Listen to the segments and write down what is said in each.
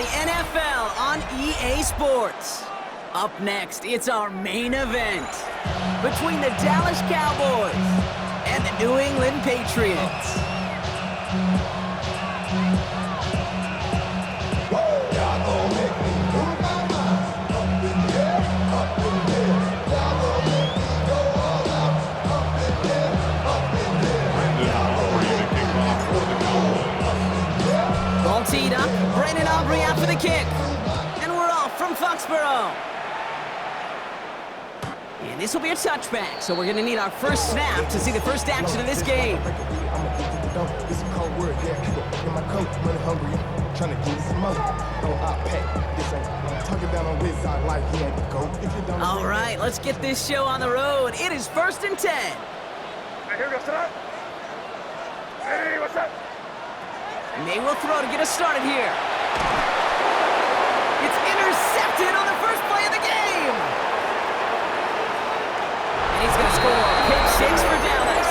the NFL on EA Sports. Up next, it's our main event between the Dallas Cowboys and the New England Patriots. Ball teed up, Brandon Aubrey out for the kick. And we're off from Foxborough. And this will be a touchback, so we're going to need our first snap to see the first action of this game. All right, let's get this show on the road. It is 1st and 10. Here goes tonight. Hey, what's up? And they will throw to get us started here. It's intercepted on the first play of the game. And he's going to score. Pick 6 for Dallas.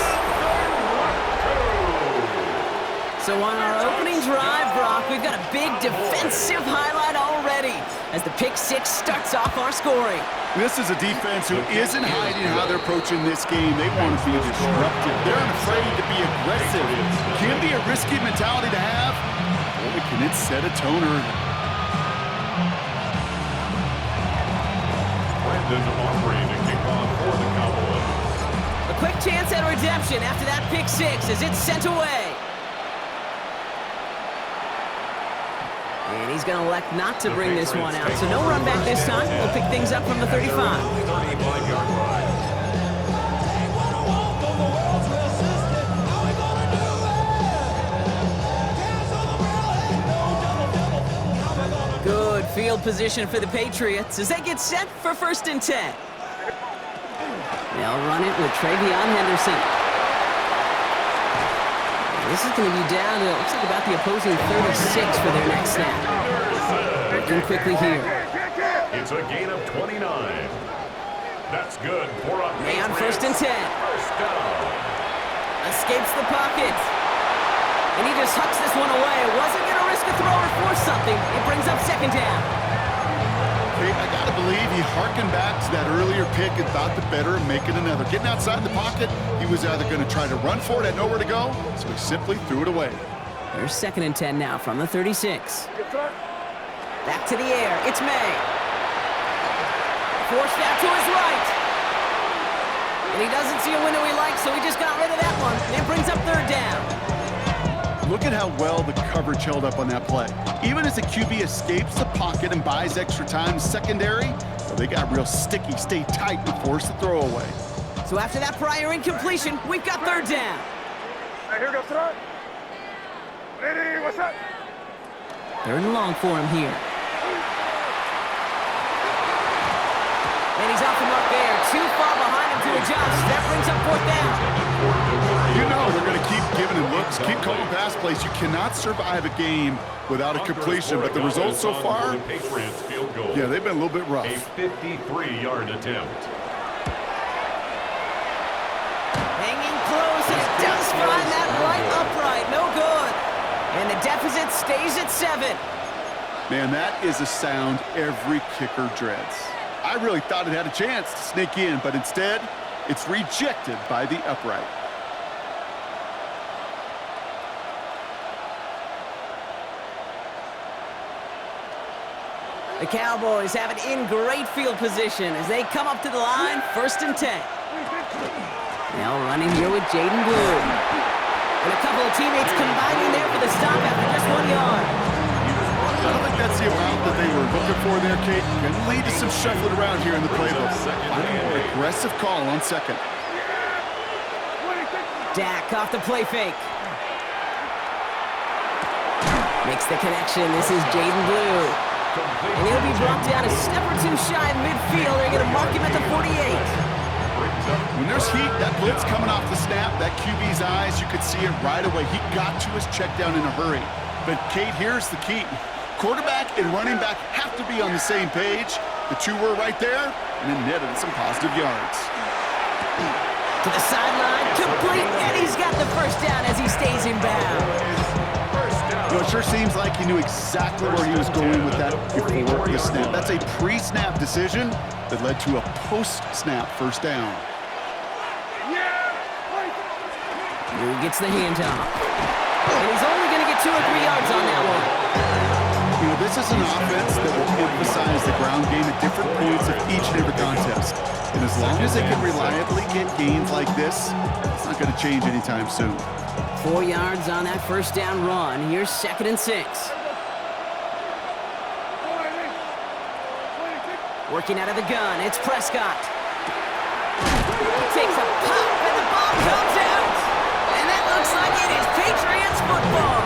So on our opening drive, Brock, we've got a big defensive highlight already as the pick 6 starts off our scoring. This is a defense who isn't hiding how they're approaching this game. They want to be disruptive. They're unafraid to be aggressive. Can be a risky mentality to have. Boy, can it set a tone early. Brandon Aubrey to kick off for the Cowboys. A quick chance at redemption after that pick 6 as it's sent away. And he's going to elect not to bring this one out. So no run back this time. We'll pick things up from the 35. 35-yard line. Good field position for the Patriots as they get set for 1st and 10. They'll run it with Travion Henderson. This is going to be down to, it looks like about the opposing 36 for their next snap. Working quickly here. It's a gain of 29. That's good for a May on 1st and 10. First down. Escapes the pocket. And he just hucks this one away. Wasn't going to risk a throw or force something. It brings up 2nd down. I got to believe he harkened back to that earlier pick and thought the better of making another. Getting outside the pocket, he was either going to try to run for it, had nowhere to go, so he simply threw it away. There's 2nd and 10 now from the 36. Back to the air. It's May. Forced out to his right. And he doesn't see a window he likes, so he just got rid of that one. And it brings up 3rd down. Look at how well the coverage held up on that play. Even as the QB escapes the pocket and buys extra time secondary, well, they got real sticky, stay tight, and force the throw away. So after that prior incompletion, we've got 3rd down. Here goes tonight. Hey, what's up? 3rd and long for him here. And he's off the mark there. Too far behind him to adjust. That brings up 4th down. You know they're going to keep giving him looks, keep calling pass plays. You cannot survive a game without a completion, but the results so far, yeah, they've been a little bit rough. A 53-yard attempt. Hanging close, and it does find that right upright. No good. And the deficit stays at 7. Man, that is a sound every kicker dreads. I really thought it had a chance to sneak in, but instead, it's rejected by the upright. The Cowboys have it in great field position as they come up to the line, 1st and 10. Now running here with Jaden Blue. And a couple of teammates combining there for the stop after just 1 yard. I don't think that's the amount that they were looking for there, Kate. Can lead to some shuffling around here in the playbook. Finding a more aggressive call on 2nd. Dak off the play fake. Makes the connection. This is Jaden Blue. And he'll be brought down a step or 2 shy of midfield. They're going to mark him at the 48. When there's heat, that blitz coming off the snap, that QB's eyes, you could see it right away. He got to his check down in a hurry. But, Kate, here's the key. Quarterback and running back have to be on the same page. The two were right there, and it netted some positive yards. To the sideline, complete, and he's got the 1st down as he stays in bounds. You know, it sure seems like he knew exactly where he was going with that before the snap. That's a pre-snap decision that led to a post-snap first down. Who gets the handoff? And he's only going to get 2 or 3 yards on that one. You know, this is an offense that will emphasize the ground game at different points of each and every contest. And as long as they can reliably get gains like this, it's not going to change anytime soon. 4 yards on that first down run. Here's 2nd and 6. Working out of the gun, it's Prescott. He takes a pop, and the ball comes out. And that looks like it is Patriots football.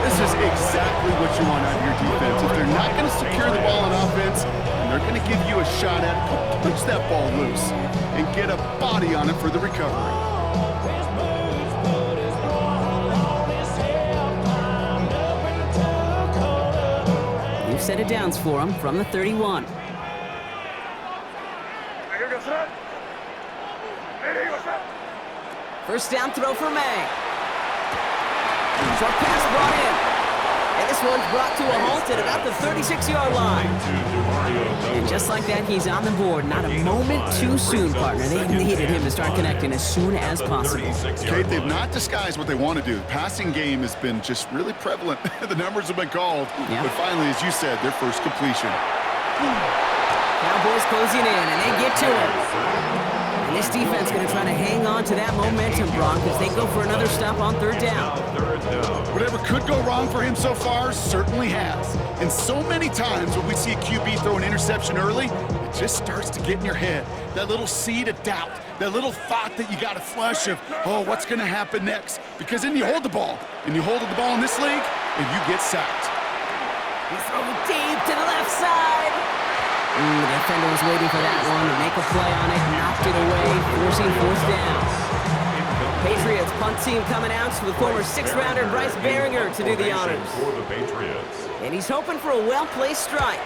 This is exactly what you want out of your defense. If they're not going to secure the ball on offense, and they're going to give you a shot at it, punch that ball loose and get a body on it for the recovery. New set of downs for him from the 31. First down throw for May. Short pass brought in. And this one's brought to a halt at about the 36-yard line. And just like that, he's on the board. Not a moment too soon, partner. They needed him to start connecting as soon as possible. Kate, they've not disguised what they want to do. The passing game has been just really prevalent. The numbers have been called. Yeah. But finally, as you said, their first completion. Cowboys closing in, and they get to him. And this defense going to try to hang on to that momentum, Brock, as they go for another stop on 3rd down. Whatever could go wrong for him so far certainly has. And so many times when we see a QB throw an interception early, it just starts to get in your head. That little seed of doubt, that little thought that you got to flush of, oh, what's going to happen next? Because then you hold the ball, and you hold the ball in this league, and you get sacked. He throws deep to the left side. The defender was waiting for that one to make a play on it, knocked it away, forcing 4th down. Patriots punt team coming out with former 6th-rounder Bryce Behringer to do the honors. And he's hoping for a well-placed strike.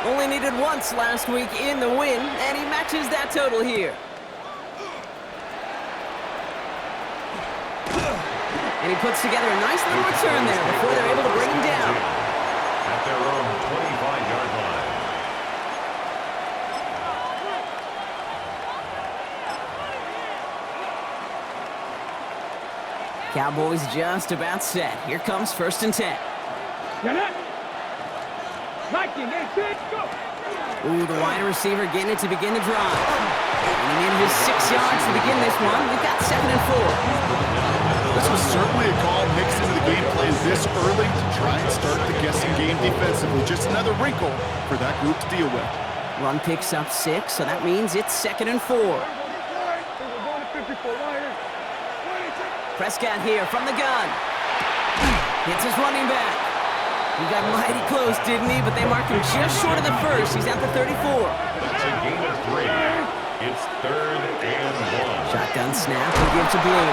Only needed once last week in the win, and he matches that total here. And he puts together a nice little return there before they're able to bring him down. At their own 25-yard line. Cowboys just about set. Here comes 1st and 10. Ooh, the wide receiver getting it to begin the drive. And he needed just 6 yards to begin this one. We've got 2nd and 4. This was certainly a call mixed into the game plan this early to try and start the guessing game defensively. Just another wrinkle for that group to deal with. Run picks up 6, so that means it's 2nd and 4. Prescott here from the gun. Hits his running back. He got mighty close, didn't he? But they marked him just short of the first. He's at the 34. That's a gain of 3. It's 3rd and 1. Shotgun snap, he'll give to Blue.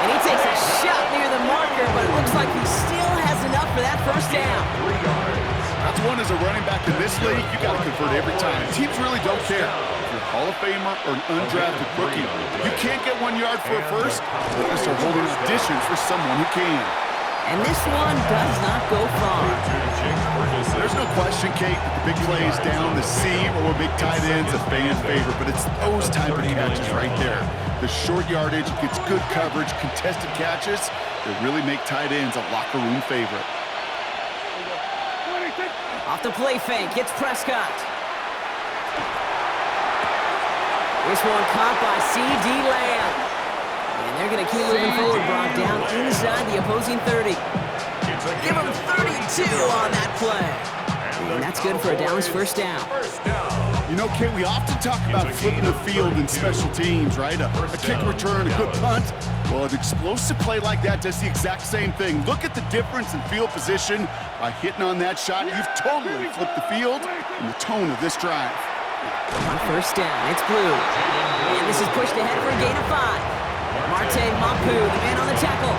And he takes a shot near the marker, but it looks like he still has enough for that first down. 3 yards. That's one as a running back in this league, you got to convert every time. Teams really don't care. If you're a Hall of Famer or an undrafted rookie, you can't get 1 yard for a first, unless they're holding auditions for someone who can. And this one does not go far. There's no question, Kate, that the big plays down the seam or big tight ends a fan favorite, but it's those type of catches right there. The short yardage gets good coverage, contested catches that really make tight ends a locker room favorite. Off the play fake, it's Prescott. This one caught by C.D. Lamb. And they're going to keep moving forward, Brock, down inside the opposing 30. Give him 32 on that play. And that's good for a Dallas first down. You know, Kate, we often talk about flipping the field in special teams, right? A kick return, a good punt. Well, an explosive play like that does the exact same thing. Look at the difference in field position by hitting on that shot. You've totally flipped the field and the tone of this drive. On first down, it's Blue. And this is pushed ahead for a gain of 5. Marte Mapu, the man on the tackle.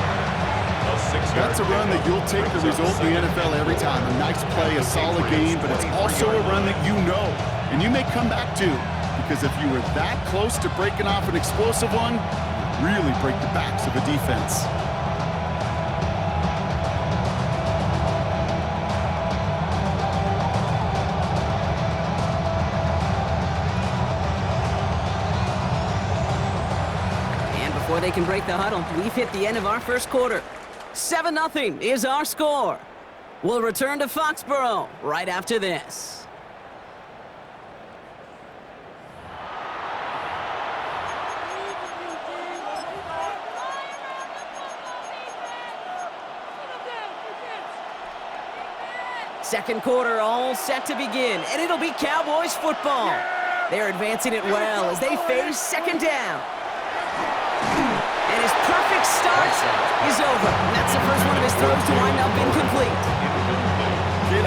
That's a run that you'll take the result in the NFL every time. A nice play, a solid game, but it's also a run that you know, and you may come back to, because if you were that close to breaking off an explosive one, you really break the backs of a defense. before they can break the huddle. We've hit the end of our first quarter. 7-0 is our score. We'll return to Foxborough right after this. Second quarter all set to begin, and it'll be Cowboys football. They're advancing it well as they face second down. And his perfect start is over. That's the first one of his throws to wind up incomplete. Kid,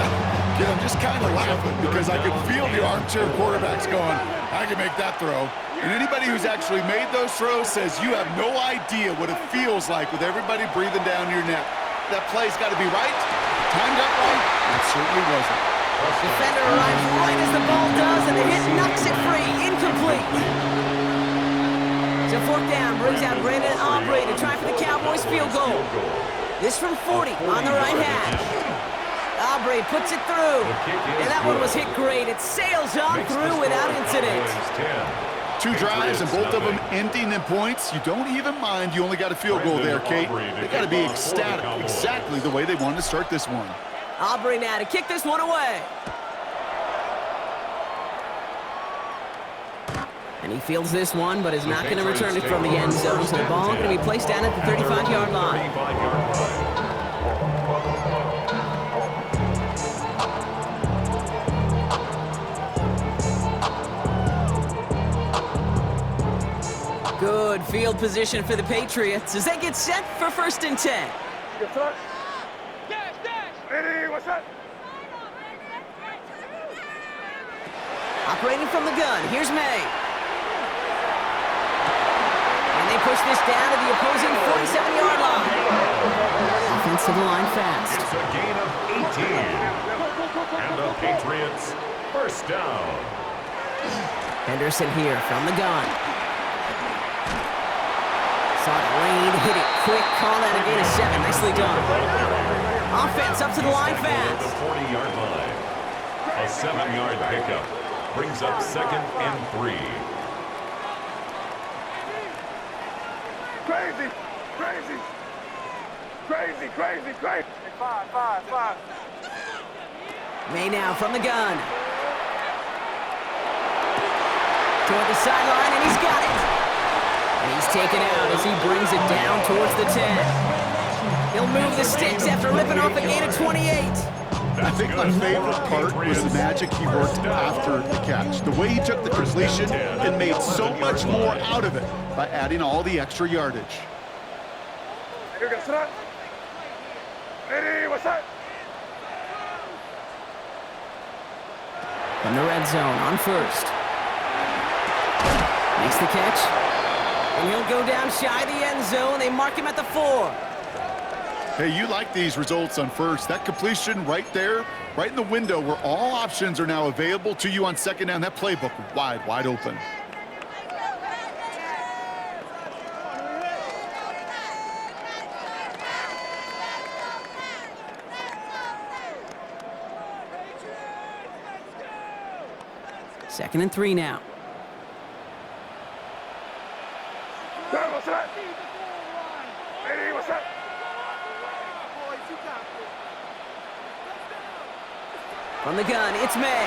I'm just kind of laughing because I can feel the armchair quarterbacks going, I can make that throw. And anybody who's actually made those throws says you have no idea what it feels like with everybody breathing down your neck. That play's got to be right, timed up right, and it certainly wasn't. Defender arrives right as the ball does, and the hit knocks it free, incomplete. So fourth down brings out Brandon Aubrey to try for the Cowboys field goal. This from 40 on the right hash. Aubrey puts it through, and that one was hit great. It sails on through without incident. 2 drives and both of them ending in points. You don't even mind you only got a field goal there, Kate. They got to be ecstatic, exactly the way they wanted to start this one. Aubrey now to kick this one away. And he fields this one, but is not going to return it from the end zone, so the ball going to be placed down at the 35-yard line. Good field position for the Patriots as they get set for 1st and 10. Ready, what's up? Operating from the gun, here's May. And they push this down to the opposing 47-yard line. Offensive line fast. It's a gain of 18. And the Patriots, first down. Henderson here from the gun. Saw the lane, hit it quick, call that a gain of 7. Nicely done. Offense up to the line fast. The 40-yard line. A 7-yard pickup brings up 2nd and 3. Crazy, crazy, crazy, crazy, crazy. 5. May now from the gun. Toward the sideline, and he's got it. And he's taken out as he brings it down towards the 10. He'll move the sticks after ripping off a gain of 28. I think my favorite part was the magic he worked after the catch. The way he took the completion and made so much more out of it by adding all the extra yardage. Ready, what's up? From the red zone on 1st. Makes the catch. And he'll go down shy of the end zone. They mark him at the 4. Hey, you like these results on 1st. That completion right there, right in the window where all options are now available to you on 2nd down. That playbook wide open. Second and 3 now. What's up? Ready, what's up? From the gun, it's May.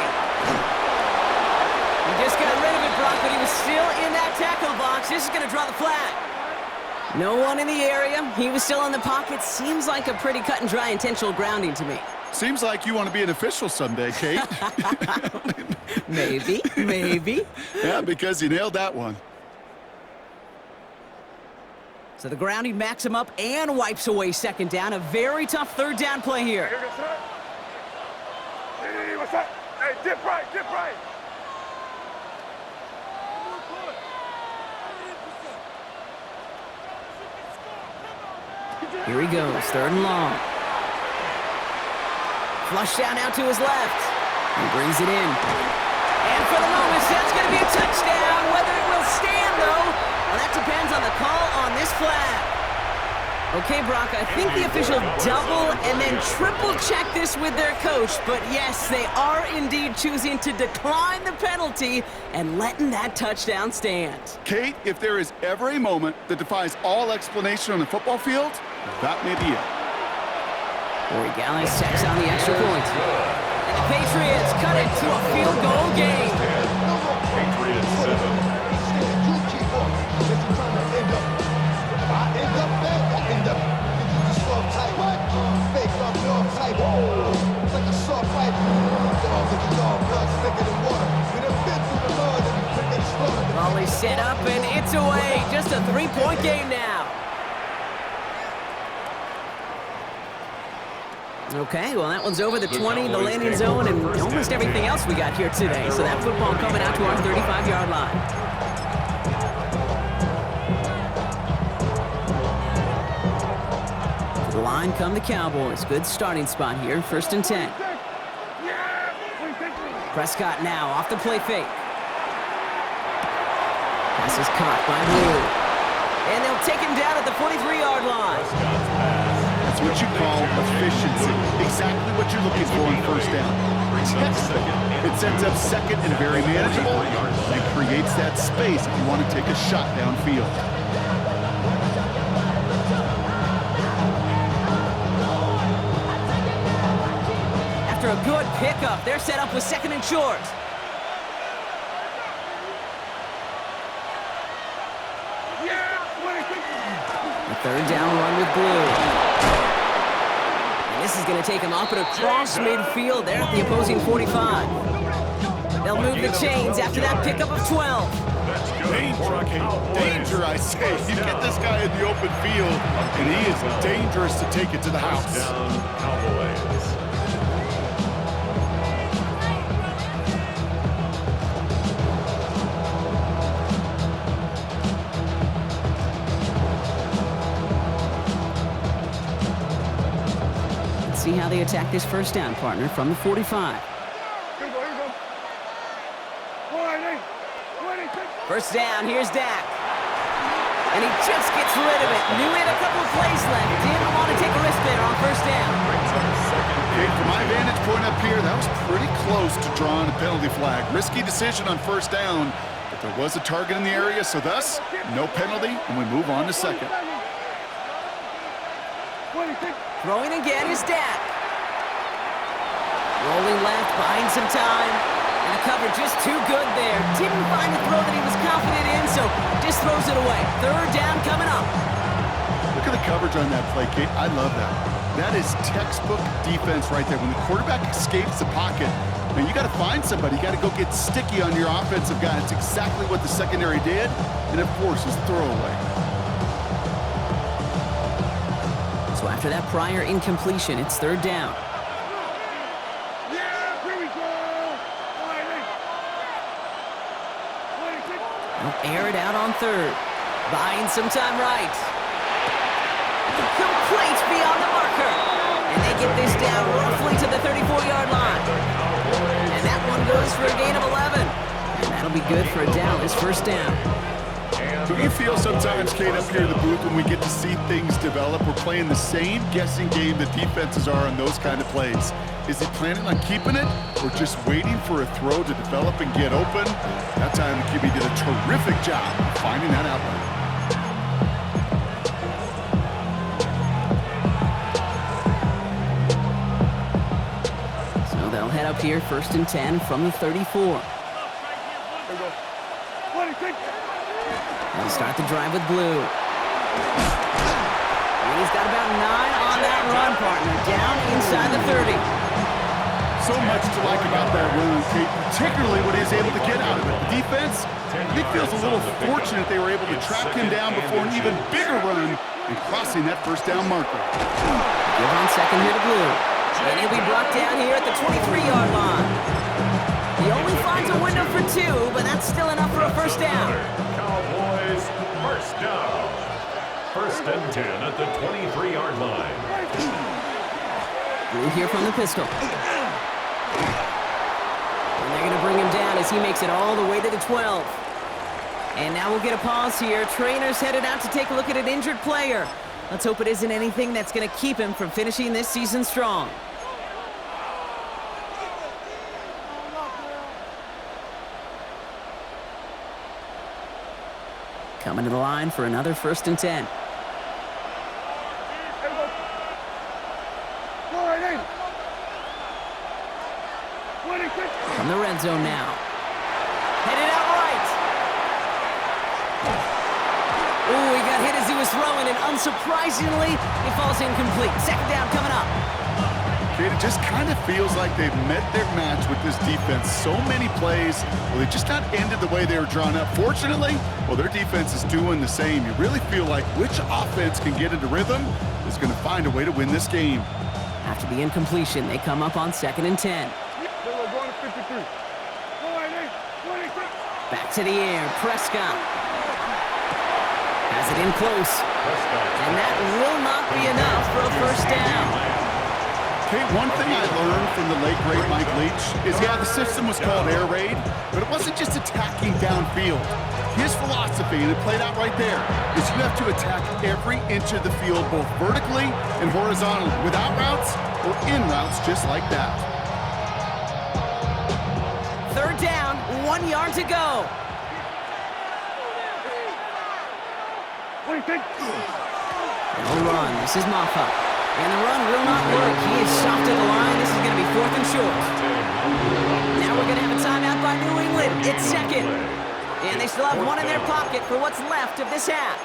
He just got rid of it, Brock, but he was still in that tackle box. This is going to draw the flag. No one in the area. He was still in the pocket. Seems like a pretty cut and dry intentional grounding to me. Seems like you want to be an official someday, Kate. Maybe. Yeah, because you nailed that one. So the grounding backs him up and wipes away 2nd down. A very tough 3rd down play here. Hey, what's up? Hey, dip right. Here he goes, 3rd and long. Flush down out to his left. He brings it in. And for the moment, that's going to be a touchdown. Whether it will stand, though, well, that depends on the call on this flag. Okay, Brock, I think the official double and then triple check this with their coach, but yes, they are indeed choosing to decline the penalty and letting that touchdown stand. Kate, if there is ever a moment that defies all explanation on the football field, that may be it. Gallas checks on the extra point. And the Patriots cut it to a field goal game. Patriots 7. Volley set up and it's away. Just a 3-point game now. Okay, well that one's over the 20, the landing zone, and almost everything else we got here today. So that football coming out to our 35-yard line. To the line come the Cowboys. Good starting spot here, 1st and 10. Prescott now off the play fake. Pass is caught by Blue. And they'll take him down at the 43-yard line. That's what you call efficiency. Exactly what you're looking for on 1st down. It sets up 2nd and very manageable and creates that space if you want to take a shot downfield. After a good pickup, they're set up with 2nd and short. A 3rd down run with Blue. And this is going to take him up and across midfield there at the opposing 45. They'll move the chains after that pickup of 12. Danger, I say. You get this guy in the open field, and he is dangerous to take it to the house. Down, Cowboys. See how they attack this 1st down, partner, from the 45. 1st down, here's Dak. And he just gets rid of it. Knew he had a couple of plays left. Didn't want to take a risk there on 1st down. Okay, from my vantage point up here, that was pretty close to drawing a penalty flag. Risky decision on 1st down, but there was a target in the area, so thus, no penalty, and we move on to 2nd. Throwing again is Dak. Rolling left, buying some time. And the cover just too good there. Didn't find the throw that he was confident in, so just throws it away. 3rd down coming up. Look at the coverage on that play, Kate. I love that. That is textbook defense right there. When the quarterback escapes the pocket, man, you got to find somebody. You got to go get sticky on your offensive guy. It's exactly what the secondary did, and it forces throwaway. So after that prior incompletion, it's 3rd down. They'll air it out on 3rd. Buying some time right. Complete beyond the marker. And they get this down roughly to the 34-yard line. And that one goes for a gain of 11. And that'll be good for a Dallas 1st down. Do we feel sometimes, Kate, up here in the booth when we get to see things develop, we're playing the same guessing game that defenses are on those kind of plays? Is he planning on keeping it or just waiting for a throw to develop and get open? That time the QB did a terrific job of finding that outlet. So they'll head up here 1st and 10 from the 34. They'll start the drive with Blue. And he's got about 9 on that run, partner. Down inside the 30. So much to like about that run, Kate, particularly what he was able to get out of it. The defense, I think, feels a little fortunate they were able to track him down before an even bigger run and crossing that 1st down marker. Give on 2nd here to Blue. And he'll be brought down here at the 23-yard line. He only finds a window for 2, but that's still enough for a 1st down. Cowboys 1st down. 1st and 10 at the 23-yard line. Blue here from the pistol. And they're going to bring him down as he makes it all the way to the 12. And now we'll get a pause here. Trainers headed out to take a look at an injured player. Let's hope it isn't anything that's going to keep him from finishing this season strong. Coming to the line for another 1st and 10. From the red zone now. Headed out right. Ooh, he got hit as he was throwing, and unsurprisingly, he falls incomplete. 2nd down coming up. Okay, it just kind of feels like they've met their match with this defense. So many plays, well, they just not ended the way they were drawn up. Fortunately, well, their defense is doing the same. You really feel like which offense can get into rhythm is going to find a way to win this game. After the incompletion, they come up on 2nd and 10. Back to the air, Prescott. Has it in close. And that will not be enough for a 1st down. Okay, one thing I learned from the late, great Mike Leach is, yeah, the system was called air raid, but it wasn't just attacking downfield. His philosophy, and it played out right there, is you have to attack every inch of the field, both vertically and horizontally, without routes or in routes just like that. 3rd down, 1 yard to go. No run. This is Moffa. And the run will not work. He is soft at the line. This is going to be 4th and short. Now we're going to have a timeout by New England. It's 2nd. And they still have 1 in their pocket for what's left of this half.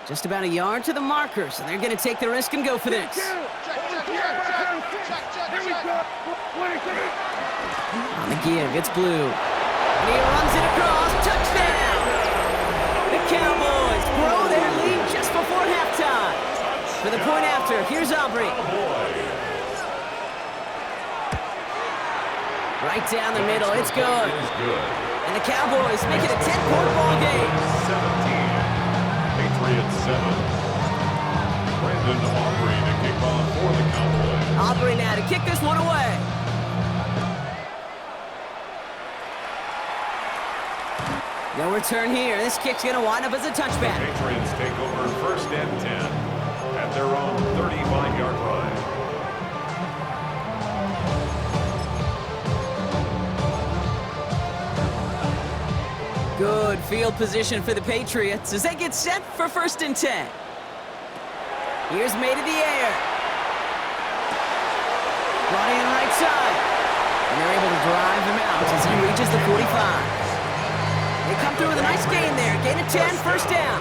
Just about a yard to the marker, so they're going to take the risk and go for this. On the give, it's Blue. And he runs it across. Touchdown! The Cowboys grow their lead just before halftime. For the point after, here's Aubrey. Right down the middle, it's good. And the Cowboys make it a 10-point ball game. 17. Patriots 7. Brandon Aubrey to kick off for the Cowboys. Aubrey now to kick this one away. No return here. This kick's going to wind up as a touchback. The Patriots take over 1st and 10 at their own 35-yard line. Good field position for the Patriots as they get set for 1st and 10. Here's May to the air. Running in right side. And they're able to drive him out as he reaches the 45. They come through with a nice gain there. Gain of 10, 1st down.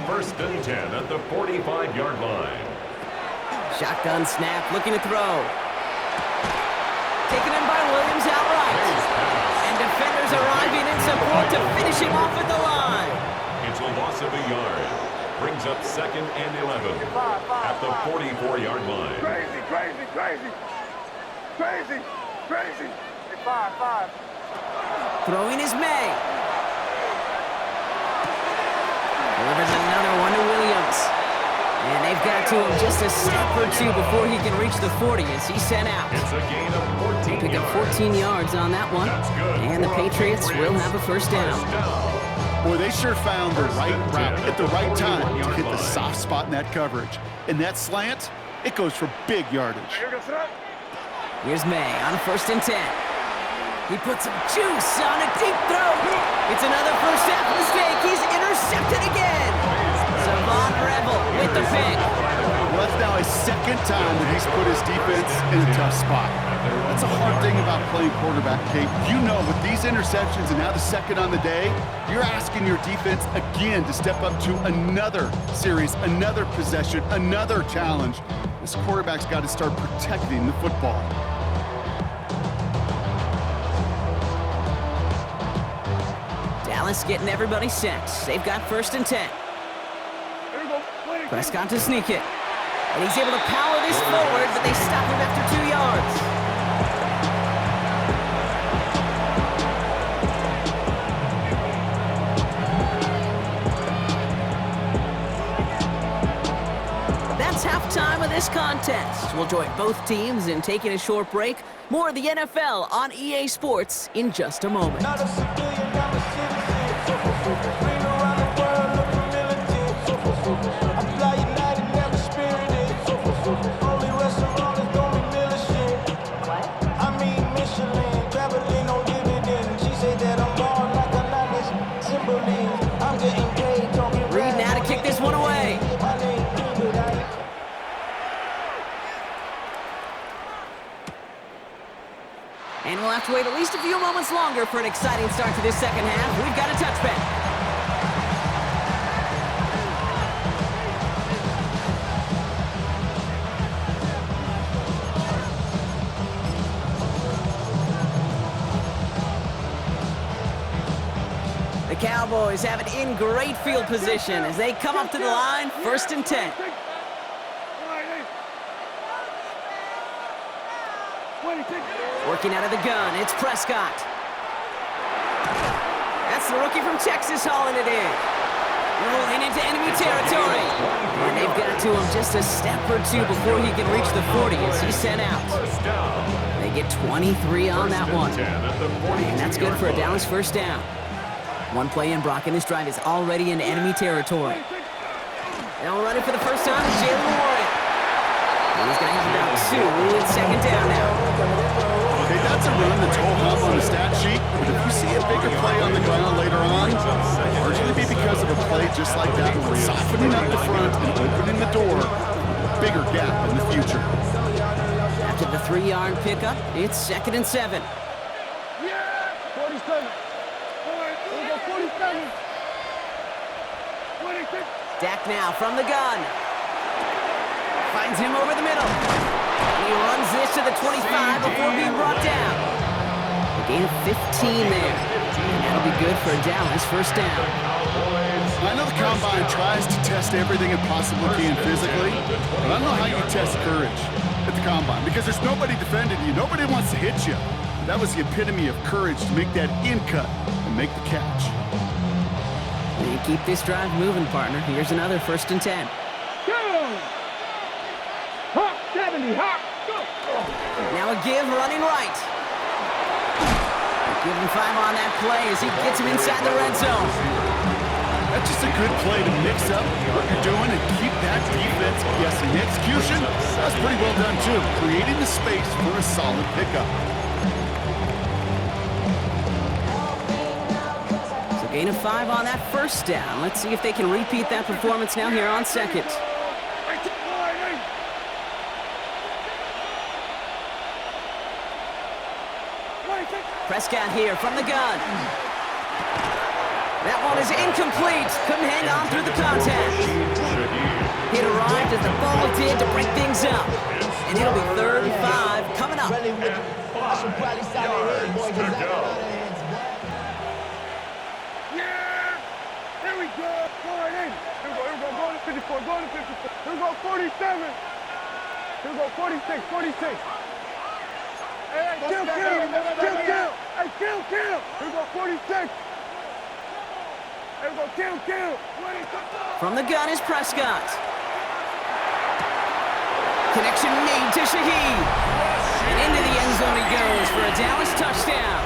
1st and 10 at the 45-yard line. Shotgun snap, looking to throw. Taken in by Williams outright. And defenders arriving in support to finish him off at the line. It's a loss of a yard. Brings up 2nd and 11 at the 44-yard line. Crazy, crazy, crazy. Crazy, crazy. 5. Throwing is May. Delivers another one to Williams. And they've got to him just a step or two before he can reach the 40 as he's sent out. It's a gain of 14 Pick up 14 yards on that one. And the Patriots will have a 1st down. Boy, they sure found the right route at the right time to hit the soft spot in that coverage. And that slant, it goes for big yardage. Here's May on 1st and 10. He puts some juice on a deep throw. It's another 1st half mistake. He's intercepted again. Savon Revel with the pick. Well, that's now his 2nd time that he's put his defense in a tough spot. That's a hard thing about playing quarterback, Kate. You know, with these interceptions and now the 2nd on the day, you're asking your defense again to step up to another series, another possession, another challenge. This quarterback's got to start protecting the football. Dallas getting everybody set. They've got 1st and 10. Prescott to sneak it. And he's able to power this forward, but they stop him after 2 yards. it's halftime of this contest. We'll join both teams in taking a short break. More of the NFL on EA Sports in just a moment. Not a civilian, I'm a citizen. Bring around the world, look militant. I fly United, never spirited. Only restaurant don't be militant. I mean Michelin, traveling on dividend. She said that I'm born like a Nike's Timberland. I'm getting paid, talking Reed now to kick this one away. my name, And we'll have to wait at least a few moments longer for an exciting start to this second half. We've got a touchback. The Cowboys have it in great field position as they come up to the line, 1st and 10. Working out of the gun, it's Prescott. That's the rookie from Texas hauling it in. Rolling into enemy territory. And they've got to him just a step or two before he can reach the 40 as he's sent out. They get 23 on that one. And that's good for a Dallas first down. One play in, Brock, and this drive is already in enemy territory. Now running for the first time is Jalen Warren. And he's going to have about 2 in second down now. Okay, that's a run that's whole hub on the stat sheet, but if you see a bigger play on the ground later on, it'll largely be because of a play just like that one, softening up the front and opening the door, bigger gap in the future. After the 3-yard pickup, it's 2nd and 7. 47. 47. 26. Dak now from the gun. Finds him over the middle. And he runs this to the 25 before being brought down. A gain of 15 there. And that'll be good for Dallas first down. I know the Combine tries to test everything it possibly can physically, but I don't know how you test courage at the Combine because there's nobody defending you. Nobody wants to hit you. That was the epitome of courage to make that in cut and make the catch. And keep this drive moving, partner. Here's another 1st and 10. Go! Hop, 70, hop, go! Now a give running right. Give him 5 on that play as he gets him inside the red zone. That's just a good play to mix up what you're doing and keep that defense guessing. The execution, that's pretty well done too. Creating the space for a solid pickup. So gain of 5 on that first down. Let's see if they can repeat that performance now here on 2nd. Prescott here from the gun. That one is incomplete. Couldn't hang on through the contact. It arrived as the ball did to break things up. And it'll be 3rd and 5 coming up. Yeah! Here we go! Going in! Here we go, going to 54, going to 54. Here we go, 47. Here we go, 46, 46. Hey, kill! Hey, kill! Here we go, 46. Here we go, kill! 26. From the gun is Prescott. Connection made to Shaheed. And into the end zone he goes for a Dallas touchdown.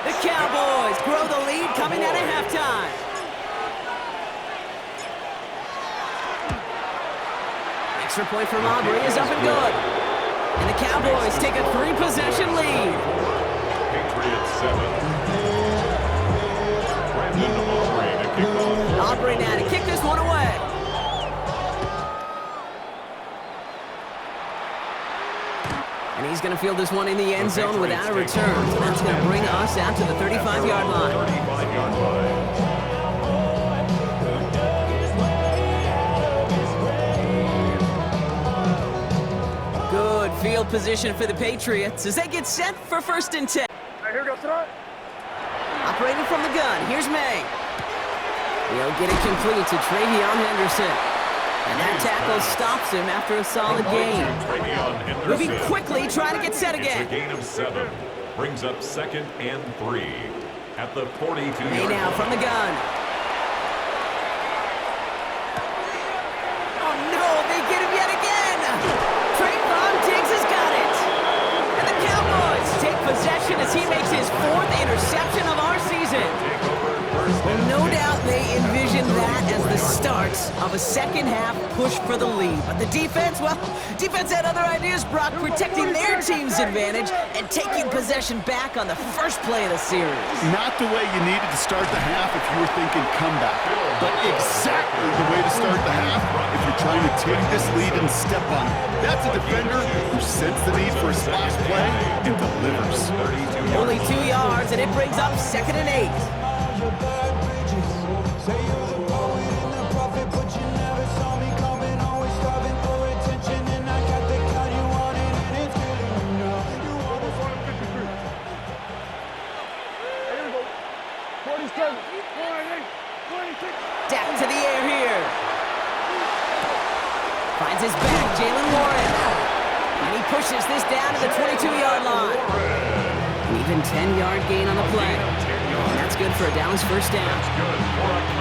The Cowboys grow the lead coming out of halftime. Extra point from Aubrey is up and good. And the Cowboys take a 3-possession lead. Patriots 7. Brandon Aubrey to kick off. Aubrey now to kick this one away. And he's going to field this one in the end zone without a return. So that's going to bring us out to the 35-yard line. 35-yard line. Good field position for the Patriots as they get set for 1st and 10. Hey, here we go, Sarah. Operating from the gun, here's May. He'll get it complete to Travion Henderson. And that tackle stops him after a solid gain. Moving quickly, trying to get set again. It's a gain of 7. Brings up 2nd and 3 at the 42-yard line. May now from the gun. Oh no, they get him start of a second-half push for the lead. But the defense, well, defense had other ideas, Brock, protecting their team's advantage and taking possession back on the first play of the series. Not the way you needed to start the half if you were thinking comeback, but exactly the way to start the half if you're trying to take this lead and step on it. That's a defender who sensed the need for a splash play and delivers. Only 2 yards, and it brings up 2nd and 8. Dak to the air here. Finds his back, Jalen Warren. And he pushes this down to the 22-yard line. An even 10-yard gain on the play. And that's good for a Dallas first down.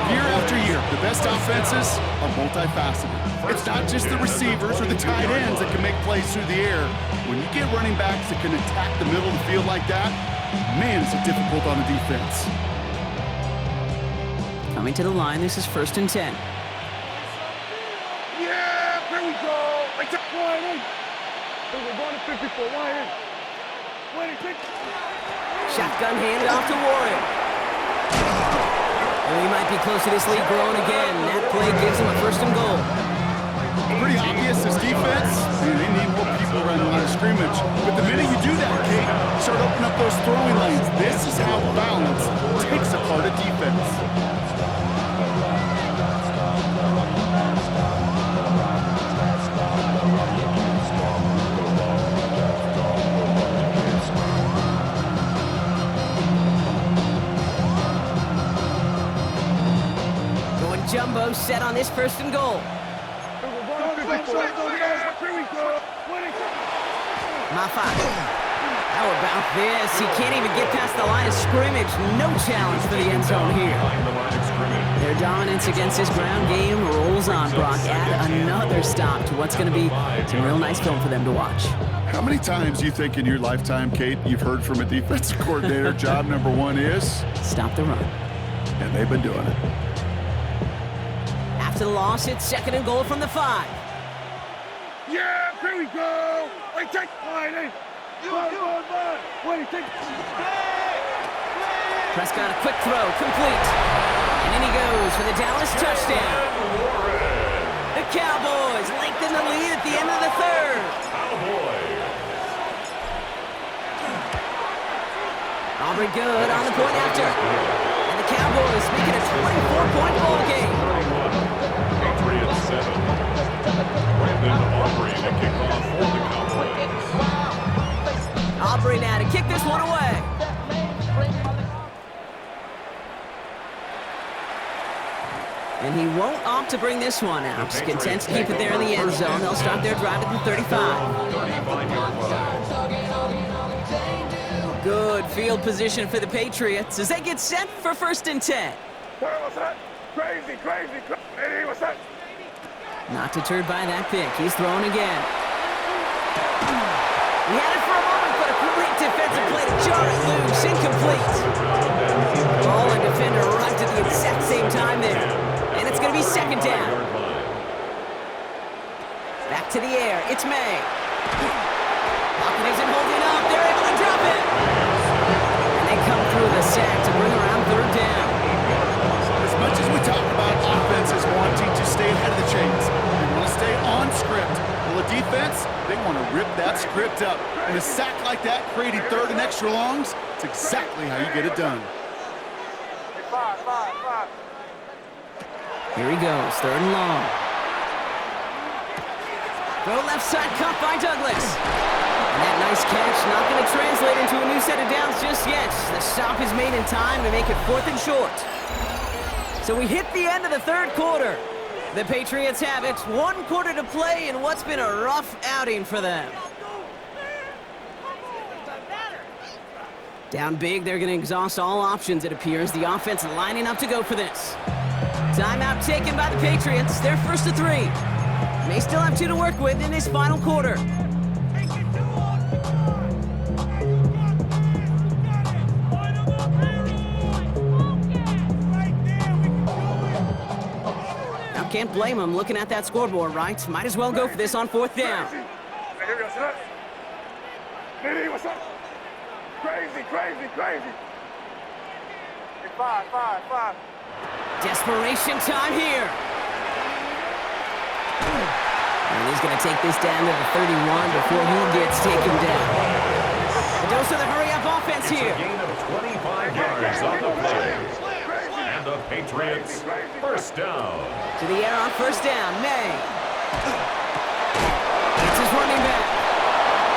Year after year, the best offenses are multifaceted. It's not just the receivers or the tight ends that can make plays through the air. When you get running backs that can attack the middle of the field like that, man, is it difficult on the defense. Coming to the line, this is 1st and 10. Yeah, here we go. Like that. Line in. We're going to 54. Line in. Shotgun handed off to Warren. Well, he might be close to this lead growing again. That play gives him a 1st and goal. Pretty obvious as defense. They need more people around the line of scrimmage. But the minute you do that, Kate, start opening up those throwing lanes. This is how balance takes apart a defense. Jumbo set on this 1st and goal. Mafa. How about this? He can't even get past the line of scrimmage. No challenge for the end zone here. Their dominance against this ground game rolls on, Brock. Add another stop to what's going to be some real nice film for them to watch. How many times do you think in your lifetime, Kate, you've heard from a defensive coordinator, job number 1 is? Stop the run. And they've been doing it. After the loss, it's 2nd and goal from the 5. Yeah, here we go. Like that. Line in. Prescott, a quick throw, complete. And in he goes for the Dallas touchdown. The Cowboys lengthen the lead at the end of the 3rd. Aubrey good on the point after. And the Cowboys make it a 24-point ball game. Patriots 7. Brandon Aubrey to kick off for the Cowboys. Aubrey now to kick this one away. And he won't opt to bring this one out. Content to keep it there in the end zone. They'll start their drive at the 35. 35-yard line. Good field position for the Patriots as they get set for 1st and 10. What's that? Crazy. Hey, what's that? Not deterred by that pick. He's throwing again. He had it for a moment, but a great defensive play to jar it loose. Incomplete. Ball and defender arrived at the exact same time there. And it's going to be 2nd down. Back to the air. It's May. Pocket isn't holding up. They're able to drop it. And they come through the sack to bring around 3rd down. As much as we talk about offenses wanting to stay ahead of the chains, they want to stay on script. Well, the defense, they want to rip that script up. And a sack like that, creating 3rd and extra longs, it's exactly how you get it done. Five. Here he goes, 3rd and long. Throw left side, caught by Douglas. And that nice catch not going to translate into a new set of downs just yet. The stop is made in time to make it 4th and short. So we hit the end of the 3rd quarter. The Patriots have it. 1 quarter to play in what's been a rough outing for them. Down big, they're going to exhaust all options, it appears. The offense lining up to go for this. Timeout taken by the Patriots. They're 1st to 3. May still have 2 to work with in this final quarter. can't blame him looking at that scoreboard, right? Might as well go for this on 4th down. Hey, here we go, son. Nitty, what's up? Crazy, crazy, crazy. Hey, five. Desperation time here. And he's going to take this down to the 31 before he gets taken down. A dose of the hurry-up offense here. It's a gain of 25 yards on the play. And the Patriots, first down. To the air on 1st down, May. It's his running back.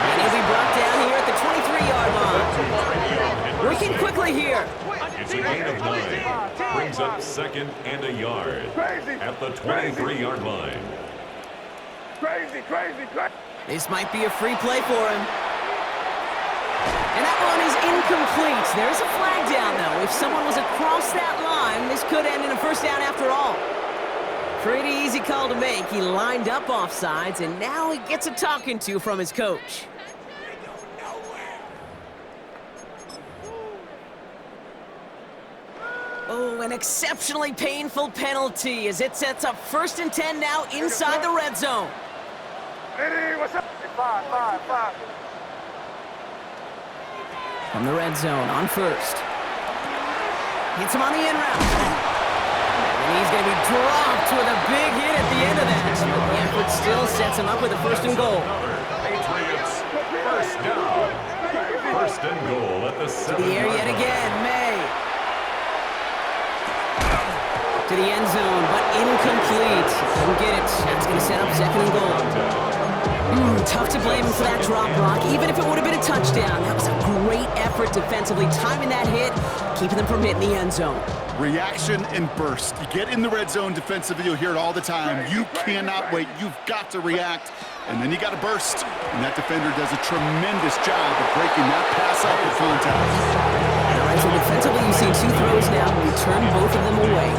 And he'll be brought down here at the 23-yard line. Working quickly here. It's a gain of 9. Brings up 2nd and a yard at the 23-yard line. Crazy. This might be a free play for him. And that one is incomplete. There's a flag down, though. If someone was across that line, this could end in a 1st down after all. Pretty easy call to make. He lined up offsides, and now he gets a talking to from his coach. Oh, an exceptionally painful penalty as it sets up 1st and 10 now inside the red zone. Nitty, what's up? Hey, five. From the red zone on 1st. Hits him on the in route. And he's going to be dropped with a big hit at the end of that. But the effort still sets him up with a 1st and goal. Patriots, first down. 1st and goal at the 7-yard line. To the air yet again, May. To the end zone, but incomplete. Couldn't get it. That's going to set up 2nd and goal. Tough to blame him for that drop, Brock, even if it would have been a touchdown. That was a great effort defensively, timing that hit, keeping them from hitting the end zone. Reaction and burst. You get in the red zone defensively, you'll hear it all the time. You cannot wait. You've got to react, and then you got to burst. And that defender does a tremendous job of breaking that pass up with contact. All right, so defensively, you've seen 2 throws now. We turn both of them away.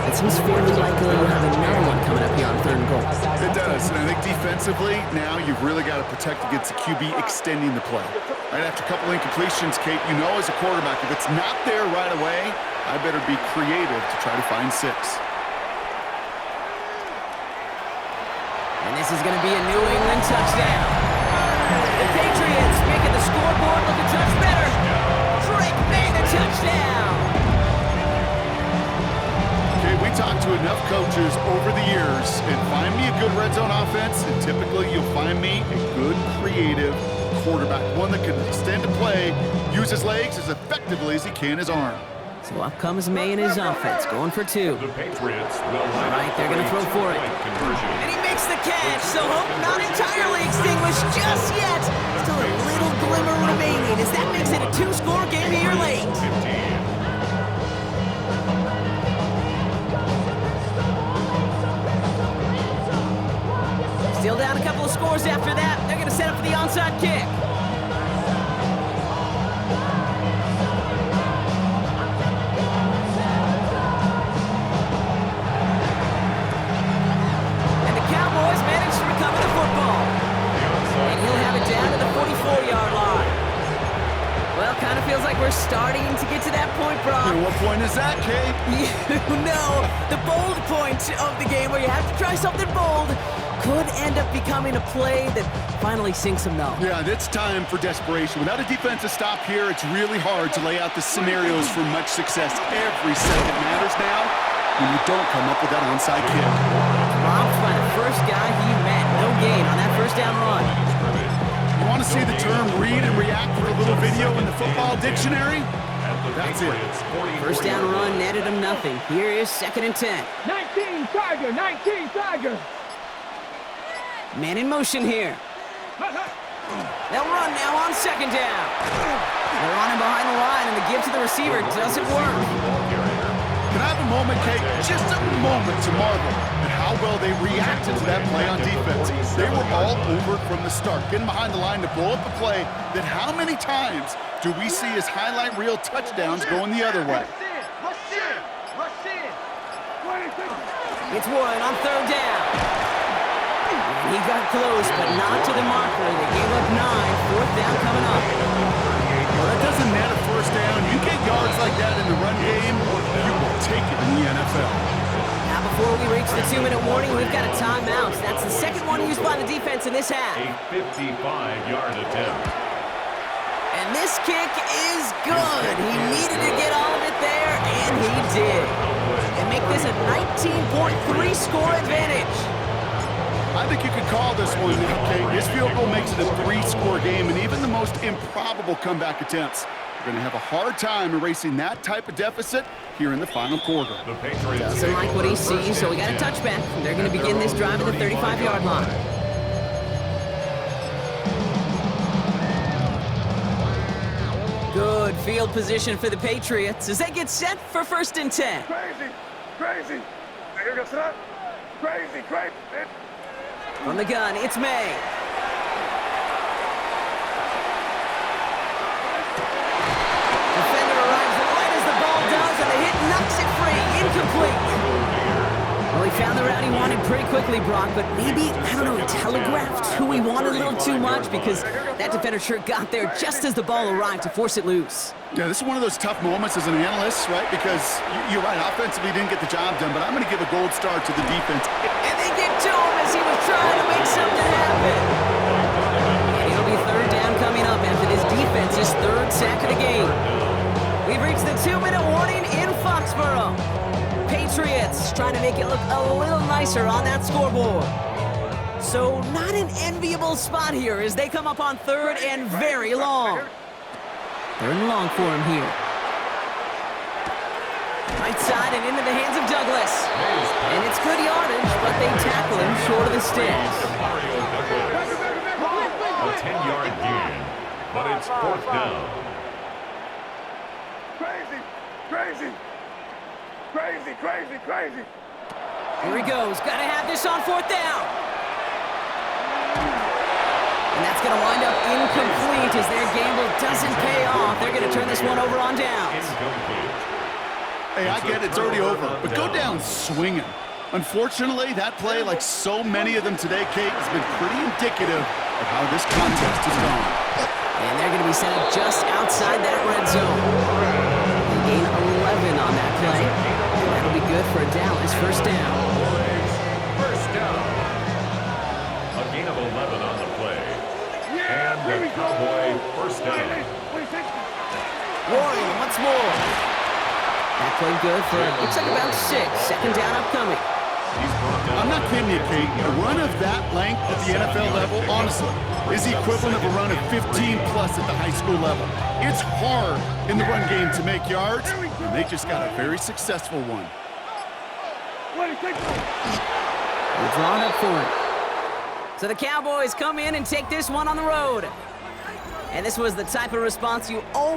It seems fairly likely you'll have another one coming up here on 3rd and goal. It does, and I think defensively, now you've really got to protect against the QB extending the play. Right after a couple incompletions, Kate, you know as a quarterback, if it's not there right away, I better be creative to try to find 6. And this is going to be a New England touchdown. The Patriots making the scoreboard look a touch better. Drake made the touchdown. We talked to enough coaches over the years, and find me a good red zone offense, and typically you'll find me a good creative quarterback, one that can extend a play, use his legs as effectively as he can his arm. So up comes May in his offense, going for 2. The Patriots will All right, they're going to throw for it. And he makes the catch, so hope not entirely extinguished just yet. Still a little glimmer remaining as that makes it a 2-score game here late. 15. Still down a couple of scores after that. They're going to set up for the onside kick. And the Cowboys manage to recover the football. And he'll have it down to the 44-yard line. Well, kind of feels like we're starting to get to that point, Brock. And what point is that, Kate? You know, the bold point of the game where you have to try something bold. Could end up becoming a play that finally sinks him, though. Yeah, it's time for desperation. Without a defensive stop here, it's really hard to lay out the scenarios for much success. Every second matters now when you don't come up with that onside kick. Dropped by the first guy he met. No gain on that 1st down run. You want to see the term read and react for a little video in the football dictionary? That's it. 1st down run netted him nothing. Here is 2nd and 10. 19 Tiger. Man in motion here. They'll run now on 2nd down. They're running behind the line, and the give to the receiver doesn't work. Can I have a moment, Kate? Just a moment to marvel at how well they reacted to that play on defense. They were all over from the start, getting behind the line to blow up a play that how many times do we see as highlight reel touchdowns going the other way? Rush in. It's Warren on 3rd down. He got close, but not to the marker. They gave up 9. 4th down coming up. Well, that doesn't net a 1st down. You get yards like that in the run game, you will take it in the NFL. Now before we reach the 2-minute warning, we've got a timeout. That's the second one used by the defense in this half. A 55-yard attempt. And this kick is good. He needed to get all of it there, and he did. And make this a 19.3 score advantage. I think you could call this one, okay? This field goal makes it a 3-score game, and even the most improbable comeback attempts are going to have a hard time erasing that type of deficit here in the final quarter. The Patriots Doesn't like what he sees, so we got a touchback. They're going to begin this drive at the 35-yard line. Good field position for the Patriots as they get set for 1st and 10. Crazy, crazy. Here goes that. Crazy, crazy. From the gun, it's May. Defender arrives right as the ball does, and the hit knocks it free. Incomplete. Well, he found the route he wanted pretty quickly, Brock, but maybe, I don't know, he telegraphed who he wanted a little too much because that defender sure got there just as the ball arrived to force it loose. Yeah, this is one of those tough moments as an analyst, right? Because you're right, offensively didn't get the job done, but I'm going to give a gold star to the defense. And they get to him as he was trying to make something happen. And it'll be 3rd down coming up after this defense's 3rd sack of the game. We've reached the 2-minute warning in Foxborough. Patriots trying to make it look a little nicer on that scoreboard. So not an enviable spot here as they come up on 3rd and very long. 3rd and long for him here. Right side and into the hands of Douglas. And it's good yardage, but they tackle him short of the sticks. A 10-yard gain, but it's 4th down. Crazy, crazy. Crazy, crazy, crazy. Here he goes. Got to have this on 4th down. And that's going to wind up incomplete as their gamble doesn't pay off. They're going to turn this one over on downs. Hey, I get it's already over, but go down swinging. Unfortunately, that play, like so many of them today, Kate, has been pretty indicative of how this contest has gone. And they're going to be set up just outside that red zone. They gain 11 on that play. And that'll be good for a Dallas 1st down. 1st down. A gain of 11 on the play. And the Cowboy 1st down. Warning once more. That played good for, looks like about 6. 2nd down upcoming. I'm not kidding you, Kate. A run of that length at the NFL level, honestly, is the equivalent of a run of 15-plus at the high school level. It's hard in the run game to make yards, and they just got a very successful one. They're drawn up for it. So the Cowboys come in and take this one on the road. And this was the type of response you always